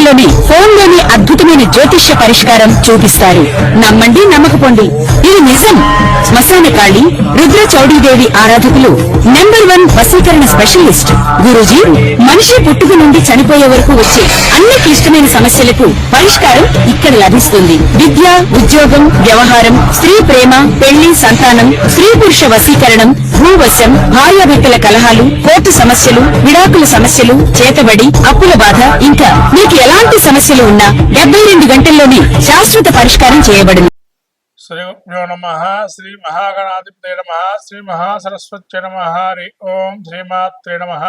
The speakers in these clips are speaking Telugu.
నిమిషాల్లోనే ఫోన్లోని అద్భుతమైన జ్యోతిష్య పరిష్కారం చూపిస్తారు. నమ్మండి, నమ్మకపోండి, ఇది నిజం. శ్మశానకాళి రుద్ర చౌడీదేవి ఆరాధకులు నంబర్ 1 వశీకరణ స్పెషలిస్ట్ గురూజీ. మనిషి పుట్టుక నుండి చనిపోయే వరకు వచ్చే అన్ని క్లిష్టమైన సమస్యలకు పరిష్కారం ఇక్కడ లభిస్తుంది. విద్య, ఉద్యోగం, వ్యవహారం, స్త్రీ ప్రేమ, పెళ్లి, సంతానం, స్త్రీ పురుష వశీకరణం, భూవశం, భార్యాభర్తల కలహాలు, కోర్టు సమస్యలు, విడాకుల సమస్యలు, చేతబడి, అప్పుల బాధ, ఇంకా మీకు ఎలాంటి సమస్యలు ఉన్నా 72 గంటల్లోనే శాశ్వత పరిష్కారం చేయబడును. శ్రీ గురుభ్యో నమః. శ్రీ మహాగణాధిపతే నమః. శ్రీ మహాసరస్వత్యై నమః. హరి ఓం. శ్రీమాత్రే నమః.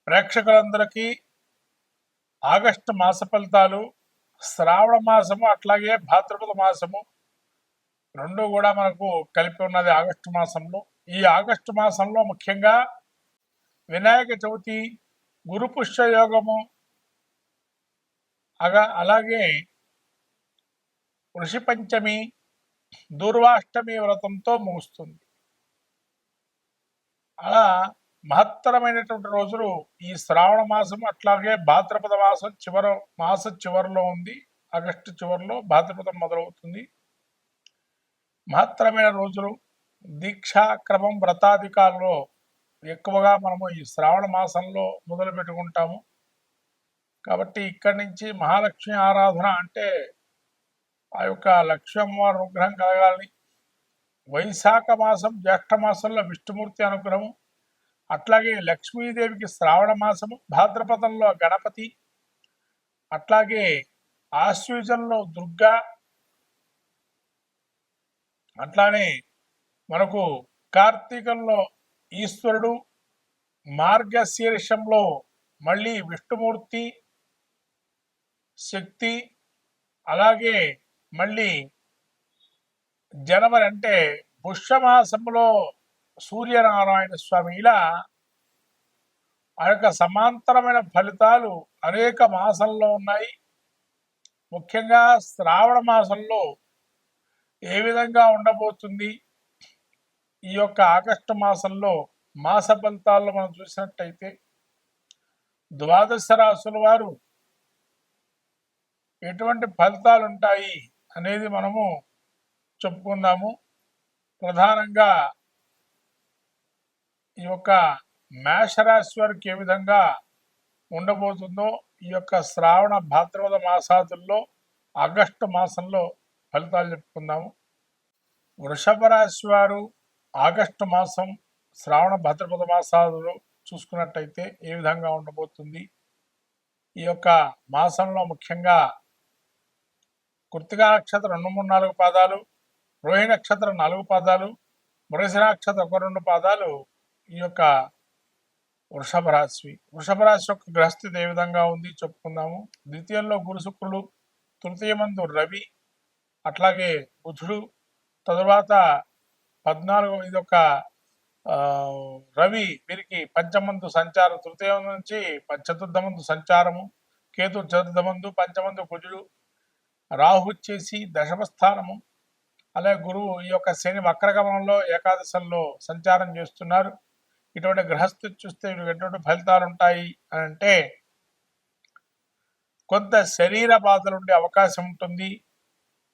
ప్రేక్షకులందరికీ ఆగస్టు మాస ఫలితాలు, శ్రావణ మాసము అట్లాగే భాద్రపద మాసము రెండు కూడా మనకు కలిపి ఉన్నది ఆగస్టు మాసంలో. ఈ ఆగస్టు మాసంలో ముఖ్యంగా వినాయక చవితి, గురు పుష్య యోగము, అలాగే ఋషి పంచమి, దూర్వాష్టమి వ్రతంతో ముగుస్తుంది. అలా మహత్తరమైనటువంటి రోజులు ఈ శ్రావణ మాసం అట్లాగే భాద్రపద మాసం చివరిలో ఉంది. ఆగస్టు చివరిలో భాద్రపదం మొదలవుతుంది. మహత్తరమైన రోజులు. దీక్షాక్రమం, వ్రతాధికారులో ఎక్కువగా మనము ఈ శ్రావణ మాసంలో మొదలు పెట్టుకుంటాము. కాబట్టి ఇక్కడి నుంచి మహాలక్ష్మి ఆరాధన అంటే ఆ యొక్క లక్ష్మీ అమ్మవారి అనుగ్రహం కలగాలని, వైశాఖ మాసం జ్యేష్ఠ మాసంలో విష్ణుమూర్తి అనుగ్రహము, అట్లాగే లక్ష్మీదేవికి శ్రావణ మాసము, భాద్రపదంలో గణపతి, అట్లాగే ఆశ్వయుజంలో దుర్గా, అట్లానే మనకు కార్తీకంలో ఈశ్వరుడు, మార్గశీర్షంలో మళ్ళీ విష్ణుమూర్తి, శక్తి, అలాగే మళ్ళీ జనవరి అంటే పుష్యమాసంలో సూర్యనారాయణ స్వామి. ఇలా ఆ యొక్క సమాంతరమైన ఫలితాలు అనేక మాసంలో ఉన్నాయి. ముఖ్యంగా శ్రావణ మాసంలో ఏ విధంగా ఉండబోతుంది, ఈ యొక్క ఆగస్టు మాసంలో మాస ఫలితాల్లో మనం చూసినట్టయితే ద్వాదశ రాశుల వారు ఎటువంటి ఫలితాలు ఉంటాయి అనేది మనము చెప్పుకుందాము. ప్రధానంగా ఈ యొక్క మేషరాశి వారికి ఏ విధంగా ఉండబోతుందో ఈ యొక్క శ్రావణ భాద్రపద మాసాదుల్లో ఆగస్టు మాసంలో ఫలితాలు చెప్పుకుందాము. వృషభ రాశి వారు ఆగస్టు మాసం శ్రావణ భాద్రపద మాసాదులు చూసుకున్నట్టయితే ఏ విధంగా ఉండబోతుంది. ఈ యొక్క మాసంలో ముఖ్యంగా కృత్తికా నక్షత్రం 2, 3, 4 పాదాలు, రోహిణి నక్షత్రం 4 పాదాలు, మృగశిర నక్షత్రం 1, 2 పాదాలు ఈ యొక్క వృషభ రాశి. వృషభ రాశి యొక్క గ్రహస్థితి ఏ విధంగా ఉంది చెప్పుకుందాము. ద్వితీయంలో గురు శుక్రుడు, తృతీయమందు రవి, అట్లాగే బుధుడు, తరువాత 14 ఇదొక రవి వీరికి పంచమందు సంచారం, తృతీయం నుంచి చతుర్థమందు సంచారము, కేతు చతుర్థమందు, పంచమందు కుజుడు, రాహు వచ్చేసి దశమ స్థానము, అలాగే గురువు ఈ యొక్క శని వక్రగమనంలో ఏకాదశంలో సంచారం చేస్తున్నారు. ఇటువంటి గ్రహస్థితి చూస్తే ఎటువంటి ఫలితాలు ఉంటాయి అని అంటే కొంత శరీర బాధలు ఉండే అవకాశం ఉంటుంది.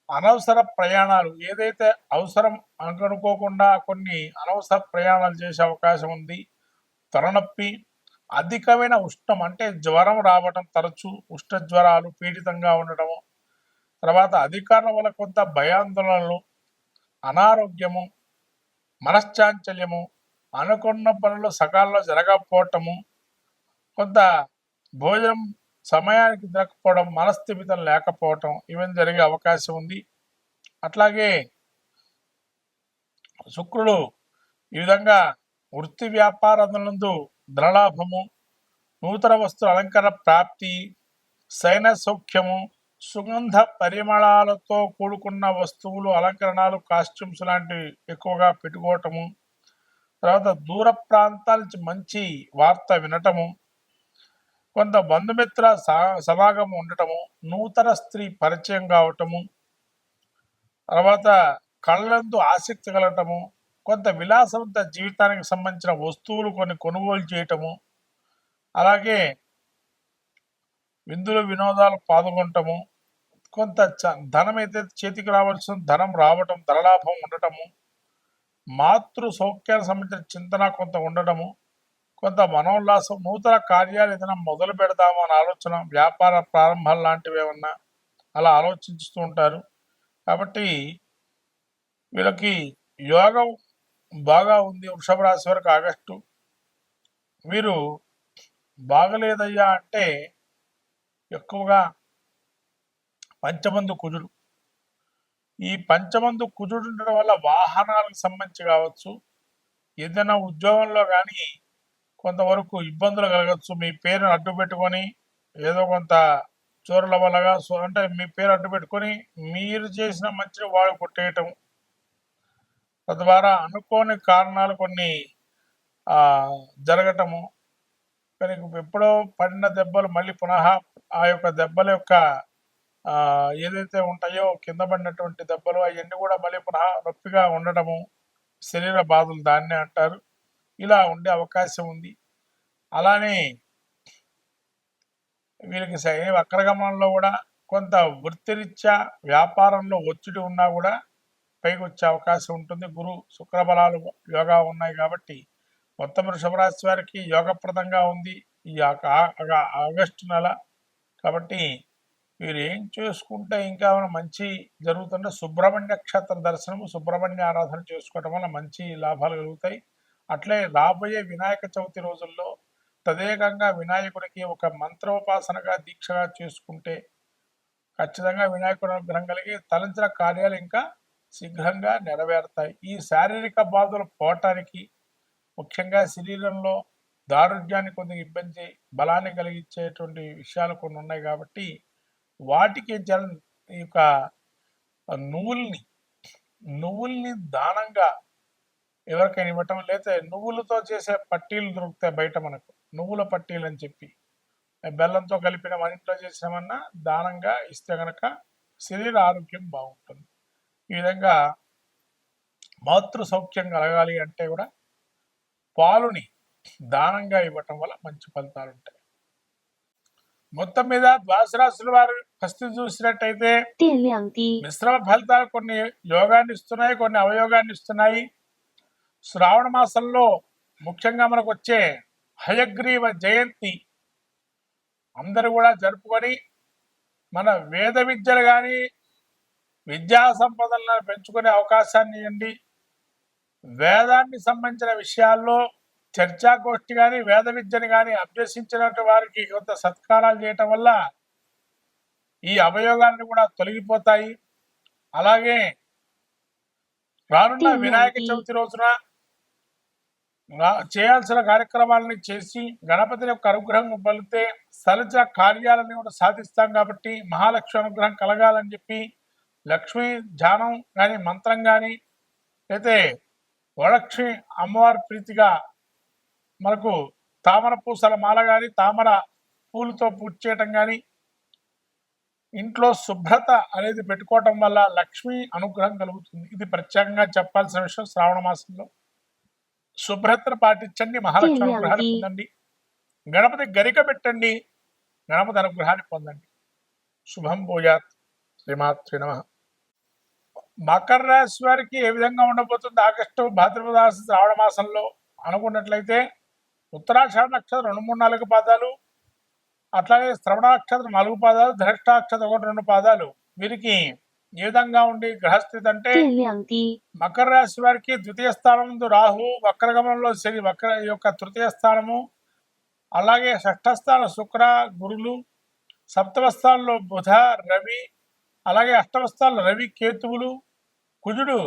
అనవసర ప్రయాణాలు, ఏదైతే అవసరం అనుకోకుండా కొన్ని అనవసర ప్రయాణాలు చేసే అవకాశం ఉంది. తలనొప్పి, అధికమైన ఉష్ణం అంటే జ్వరం రావటం, తరచూ ఉష్ణ జ్వరాలు పీడితంగా ఉండటము, తర్వాత అధికారుల వల్ల కొంత భయాందోళనలు, అనారోగ్యము, మనశ్చాంచల్యము, అనుకున్న పనులు సకాలంలో జరగకపోవటము, కొంత భోజనం సమయానికి దొరకపోవడం, మనస్థిమితం లేకపోవటం, ఇవన్నీ జరిగే అవకాశం ఉంది. అట్లాగే శుక్రుడు ఈ విధంగా వృత్తి వ్యాపారములందు ధనలాభము, నూతన వస్తువుల అలంకరణ ప్రాప్తి, శయన సౌఖ్యము, సుగంధ పరిమళాలతో కూడుకున్న వస్తువులు, అలంకరణలు, కాస్ట్యూమ్స్ లాంటివి ఎక్కువగా పెట్టుకోవటము, తర్వాత దూర ప్రాంతాల నుంచి మంచి వార్త వినటము, కొంత బంధుమిత్ర సమాగమం ఉండటము, నూతన స్త్రీ పరిచయం కావటము, తర్వాత కళ్ళందు ఆసక్తి కలగటము, కొంత విలాసవంత జీవితానికి సంబంధించిన వస్తువులు కొన్ని కొనుగోలు చేయటము, అలాగే విందులు వినోదాలు పాల్గొనటము, కొంత ధనం అయితే చేతికి రావాల్సిన ధనం రావటం, ధనలాభం ఉండటము, మాతృ సౌఖ్యానికి సంబంధించిన చింతన కొంత ఉండటము, కొంత మనోల్లాసం, నూతన కార్యాలు ఏదైనా మొదలు పెడదాము అని ఆలోచన, వ్యాపార ప్రారంభాలు లాంటివి ఏమన్నా అలా ఆలోచిస్తూ ఉంటారు. కాబట్టి వీళ్ళకి యోగం బాగా ఉంది. వృషభ రాశి వరకు ఆగస్టు. వీరు బాగలేదయ్యా అంటే ఎక్కువగా పంచమందు కుజుడు. ఈ పంచమందు కుజుడు ఉండడం వల్ల వాహనాలకు సంబంధించి కావచ్చు, ఏదైనా ఉద్యోగంలో కానీ కొంతవరకు ఇబ్బందులు కలగచ్చు. మీ పేరును అడ్డు పెట్టుకొని ఏదో కొంత చోరుల వల్లగా అంటే మీ పేరు అడ్డు పెట్టుకొని మీరు చేసిన మంచిని వాడు కొట్టేయటం, తద్వారా అనుకోని కారణాలు కొన్ని జరగటము. కానీ ఎప్పుడో పడిన దెబ్బలు మళ్ళీ పునః ఆ యొక్క దెబ్బల యొక్క ఏదైతే ఉంటాయో కింద పడినటువంటి దెబ్బలు అవన్నీ కూడా మళ్ళీ పునః నొప్పిగా ఉండటము, శరీర బాధలు దాన్నే అంటారు. ఇలా ఉండే అవకాశం ఉంది. అలానే వీళ్ళకి వక్రగమనంలో కూడా కొంత వృత్తిరీత్యా వ్యాపారంలో ఒత్తిడి ఉన్నా కూడా పైకి వచ్చే అవకాశం ఉంటుంది. గురు శుక్ర బలాలు యోగా ఉన్నాయి కాబట్టి మొత్తం వృషభరాశి వారికి యోగప్రదంగా ఉంది ఈ ఆగస్టు నెల. కాబట్టి మీరు ఏం చేసుకుంటే ఇంకా మంచి జరుగుతుంటే సుబ్రహ్మణ్య క్షేత్ర దర్శనము, సుబ్రహ్మణ్య ఆరాధన చేసుకోవడం వల్ల మంచి లాభాలు కలుగుతాయి. అట్లే రాబోయే వినాయక చవితి రోజుల్లో తదేకంగా వినాయకుడికి ఒక మంత్రోపాసనగా దీక్షగా చేసుకుంటే ఖచ్చితంగా వినాయకుడి అనుగ్రహం కలిగి తలంచిన కార్యాలు ఇంకా శీఘ్రంగా నెరవేరుతాయి. ఈ శారీరక బాధలు పోవటానికి ముఖ్యంగా శరీరంలో దారుఢ్యాన్ని కొద్దిగా ఇబ్బంది, బలాన్ని కలిగించేటువంటి విషయాలు కొన్ని ఉన్నాయి కాబట్టి వాటికి ఈ యొక్క నువ్వుల్ని దానంగా ఎవరికైనా ఇవ్వటం, లేదా నువ్వులతో చేసే పట్టీలు దొరుకుతాయి బయట మనకు, నువ్వుల పట్టీలు అని చెప్పి బెల్లంతో కలిపిన మన ఇంట్లో చేసినామన్నా దానంగా ఇస్తే గనక శరీర ఆరోగ్యం బాగుంటుంది. ఈ విధంగా మాతృ సౌఖ్యం కలగాలి అంటే కూడా పాలుని దానంగా ఇవ్వటం వల్ల మంచి ఫలితాలు ఉంటాయి. మొత్తం మీద ద్వాదశ రాశుల వారు పరిస్థితి చూసినట్టయితే మిశ్రమ ఫలితాలు కొన్ని యోగాన్ని ఇస్తున్నాయి, కొన్ని అవయోగాన్ని ఇస్తున్నాయి. శ్రావణ మాసంలో ముఖ్యంగా మనకు వచ్చే హయగ్రీవ జయంతి అందరూ కూడా జరుపుకొని మన వేద విద్యలు కానీ విద్యా సంపదలను పెంచుకునే అవకాశాన్ని ఇవ్వండి. వేదాన్ని సంబంధించిన విషయాల్లో చర్చాగోష్ఠి కానీ వేద విద్యను కానీ అభ్యసించినట్టు వారికి కొంత సత్కారాలు చేయటం వల్ల ఈ అవయోగాలను కూడా తొలగిపోతాయి. అలాగే రానున్న వినాయక చవితి రోజున చేయాల్సిన కార్యక్రమాలని చేసి గణపతి యొక్క అనుగ్రహం పొందితే సలజ కార్యాలను కూడా సాధిస్తాం. కాబట్టి మహాలక్ష్మి అనుగ్రహం కలగాలని చెప్పి లక్ష్మీ ధ్యానం కానీ మంత్రం కానీ అయితే వరలక్ష్మి అమ్మవారి ప్రీతిగా మనకు తామర పూసల మాల కానీ తామర పూలతో పూజ చేయటం కానీ ఇంట్లో శుభ్రత అనేది పెట్టుకోవటం వల్ల లక్ష్మీ అనుగ్రహం కలుగుతుంది. ఇది ప్రత్యేకంగా చెప్పాల్సిన విషయం. శ్రావణ మాసంలో శుభ్రతను పాటించండి, మహాలక్ష్మి అనుగ్రహాన్ని పొందండి. గణపతి గరిక పెట్టండి, గణపతి అనుగ్రహాన్ని పొందండి. శుభం భూయాత్. శ్రీమాత్రే నమః. మకర రాశి వారికి ఏ విధంగా ఉండబోతుంది ఆగస్టు భాద్రపద శ్రావణ మాసంలో అనుకున్నట్లయితే ఉత్తరాషాఢ నక్షత్రం 2, 3, 4 పాదాలు, అట్లాగే శ్రవణ నక్షత్రం 4 పాదాలు, ధనిష్ట నక్షత్రం 1, 2 పాదాలు వీరికి ఏ విధంగా ఉండి గ్రహస్థితి అంటే మకర రాశి వారికి ద్వితీయ స్థానం రాహు, వక్రగమనంలో శని, వక్ర యొక్క తృతీయ స్థానము, అలాగే షష్ఠ స్థానం శుక్ర గురులు, సప్తమ స్థానంలో బుధ రవి, అలాగే అష్టమ స్థానంలో రవి కేతువులు, కుజుడు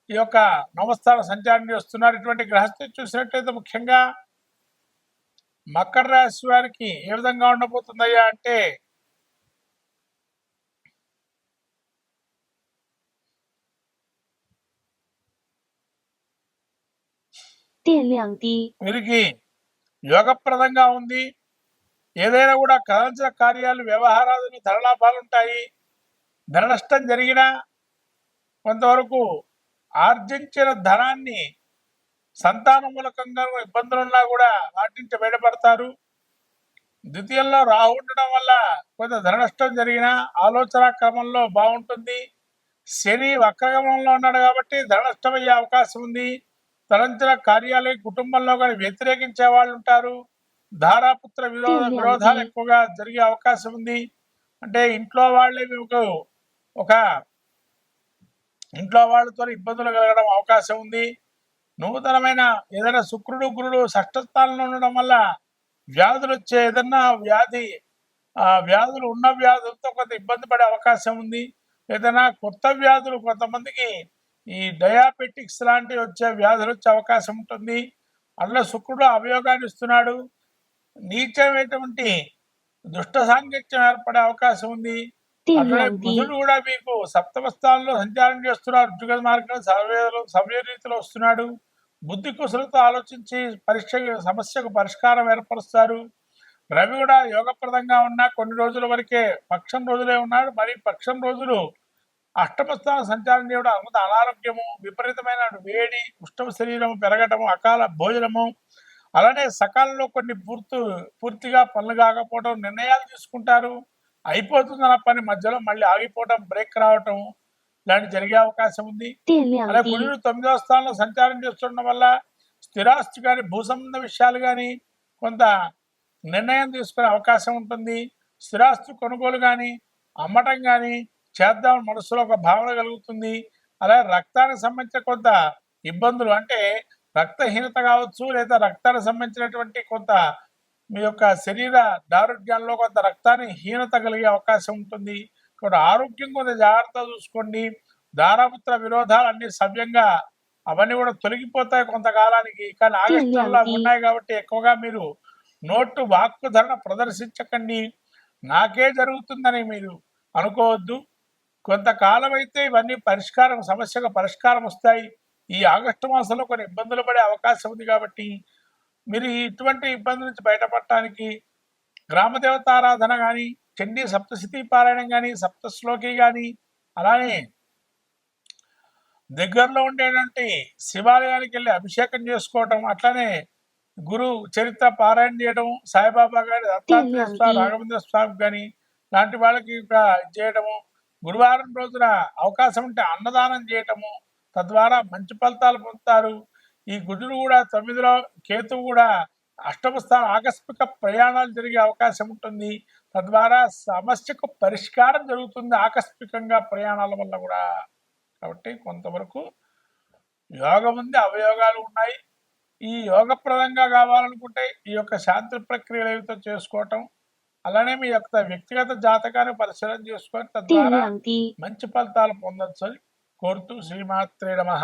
ఈ యొక్క నవస్థాన సంచారం చేస్తున్నారు. ఇటువంటి గ్రహస్థితి చూసినట్లయితే ముఖ్యంగా మకర రాశి వారికి ఏ విధంగా ఉండబోతుందయ్యా అంటే వీరికి యోగప్రదంగా ఉంది. ఏదైనా కూడా కదల్చిన కార్యాలు, వ్యవహారాలు, ధనలాభాలు ఉంటాయి. ధన నష్టం జరిగినా కొంతవరకు ఆర్జించిన ధనాన్ని సంతాన మూలకంగా ఇబ్బందులున్నా కూడా వాటి నుంచి బయటపడతారు. ద్వితీయంలో రాహు ఉండడం వల్ల కొంత ధన నష్టం జరిగిన ఆలోచన క్రమంలో బాగుంటుంది. శని వక్రగమనంలో ఉన్నాడు కాబట్టి ధన నష్టం అయ్యే అవకాశం ఉంది. తలంచిన కార్యాలయ కుటుంబంలో కానీ వ్యతిరేకించే వాళ్ళు ఉంటారు. ధారాపుత్ర విరోధాలు ఎక్కువగా జరిగే అవకాశం ఉంది. అంటే ఇంట్లో వాళ్ళే మీకు ఒక ఇంట్లో వాళ్ళతో ఇబ్బందులు కలగడం అవకాశం ఉంది. నూతనమైన ఏదైనా శుక్రుడు గురుడు షష్ఠస్థానంలో ఉండడం వల్ల వ్యాధులు వచ్చే ఏదన్నా వ్యాధులు ఉన్న వ్యాధులతో కొంత ఇబ్బంది పడే అవకాశం ఉంది. ఏదైనా కొత్త వ్యాధులు కొంతమందికి ఈ డయాబెటిక్స్ లాంటివి వచ్చే వ్యాధులు వచ్చే అవకాశం ఉంటుంది. అందులో శుక్రుడు అవయోగాన్ని ఇస్తున్నాడు. నీచమైనటువంటి దుష్ట సాంగత్యం ఏర్పడే అవకాశం ఉంది. అట్లనే బుధుడు కూడా మీకు సప్తమ స్థానంలో సంచారం చేస్తున్నాడు. ఉద్యోగ మార్గం సవ్య రీతిలో వస్తున్నాడు. బుద్ధి కుశలతో ఆలోచించి సమస్యకు పరిష్కారం ఏర్పరుస్తారు. రవి కూడా యోగప్రదంగా ఉన్న కొన్ని రోజుల వరకే పక్షం రోజులే ఉన్నాడు. మరి పక్షం రోజులు అష్టమ స్థానం సంచారం చేయడం అద్భుత అనారోగ్యము, విపరీతమైన వేడి, ఉష్ణ శరీరము పెరగటము, అకాల భోజనము, అలానే సకాలంలో కొన్ని పూర్తిగా పనులు కాకపోవడం, నిర్ణయాలు తీసుకుంటారు, అయిపోతుందన్న పని మధ్యలో మళ్ళీ ఆగిపోవడం, బ్రేక్ రావటం ఇలాంటి జరిగే అవకాశం ఉంది. అలా కుజుడు 9వ స్థానంలో సంచారం చేస్తుండడం వల్ల స్థిరాస్తి కానీ భూ సంబంధ విషయాలు కానీ కొంత నిర్ణయం తీసుకునే అవకాశం ఉంటుంది. స్థిరాస్తి కొనుగోలు కానీ అమ్మటం కానీ చేద్దాం మనసులో ఒక భావన కలుగుతుంది. అలాగే రక్తానికి సంబంధించిన కొంత ఇబ్బందులు అంటే రక్తహీనత కావచ్చు, లేదా రక్తానికి సంబంధించినటువంటి కొంత మీ యొక్క శరీర దారుఢ్యాల్లో కొంత రక్తాన్ని హీనత కలిగే అవకాశం ఉంటుంది. కాబట్టి ఆరోగ్యం కొంత జాగ్రత్తగా చూసుకోండి. దారాపుత్ర విరోధాలు అన్ని సవ్యంగా అవన్నీ కూడా తొలగిపోతాయి కొంతకాలానికి. కానీ ఆగస్టులో ఉన్నాయి కాబట్టి ఎక్కువగా మీరు నోటు వాక్కు ధరణ ప్రదర్శించకండి. నాకే జరుగుతుందని మీరు అనుకోవద్దు. కొంతకాలం అయితే ఇవన్నీ సమస్యకు పరిష్కారం వస్తాయి. ఈ ఆగస్టు మాసంలో కొన్ని ఇబ్బందులు పడే అవకాశం ఉంది కాబట్టి మీరు ఇటువంటి ఇబ్బంది నుంచి బయటపడటానికి గ్రామదేవతారాధన కానీ, చండీ సప్తశతి పారాయణం కానీ, సప్తశ్లోకి కానీ, అలానే దగ్గరలో ఉండేటువంటి శివాలయానికి వెళ్ళి అభిషేకం చేసుకోవటం, అట్లనే గురు చరిత్ర పారాయణ చేయడం, సాయిబాబా గారి దత్తాత్రేయ స్వామి, రాఘవేంద్ర స్వామి కానీ లాంటి వాళ్ళకి చేయటము, గురువారం రోజున అవకాశం ఉంటే అన్నదానం చేయటము, తద్వారా మంచి ఫలితాలు పొందుతారు. ఈ గురుడు కూడా 9లో, కేతువు కూడా అష్టమ స్థానం ఆకస్మిక ప్రయాణాలు జరిగే అవకాశం ఉంటుంది. తద్వారా సమస్యకు పరిష్కారం జరుగుతుంది ఆకస్మికంగా ప్రయాణాల వల్ల కూడా. కాబట్టి కొంతవరకు యోగం ఉంది, అవయోగాలు ఉన్నాయి. ఈ యోగప్రదంగా కావాలనుకుంటే ఈ యొక్క శాంతి ప్రక్రియలు ఏవితో చేసుకోవటం, అలానే మీ యొక్క వ్యక్తిగత జాతకాన్ని పరిశీలన చేసుకొని తద్వారా మంచి ఫలితాలు పొందొచ్చు అని కోరుతూ శ్రీమాత్రే నమః.